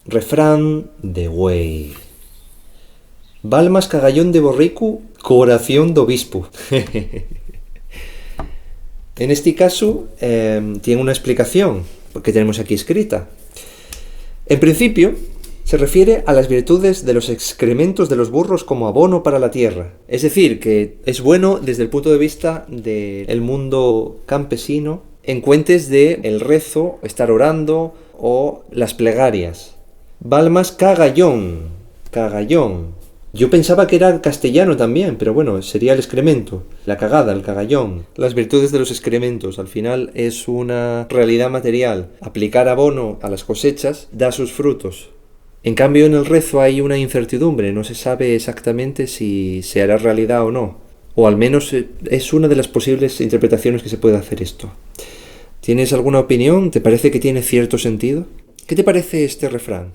Refrán de güey. Val más cagallón de borricu, coración de obispo. En este caso, tiene una explicación, porque tenemos aquí escrita. En principio, se refiere a las virtudes de los excrementos de los burros como abono para la tierra. Es decir, que es bueno desde el punto de vista del mundo campesino, en cuentes de el rezo, estar orando o las plegarias. Val más cagallón. Yo pensaba que era castellano también, pero bueno, sería el excremento, la cagada, el cagallón. Las virtudes de los excrementos, al final es una realidad material. Aplicar abono a las cosechas da sus frutos. En cambio, en el rezo hay una incertidumbre, no se sabe exactamente si se hará realidad o no. O al menos es una de las posibles interpretaciones que se puede hacer esto. ¿Tienes alguna opinión? ¿Te parece que tiene cierto sentido? ¿Qué te parece este refrán?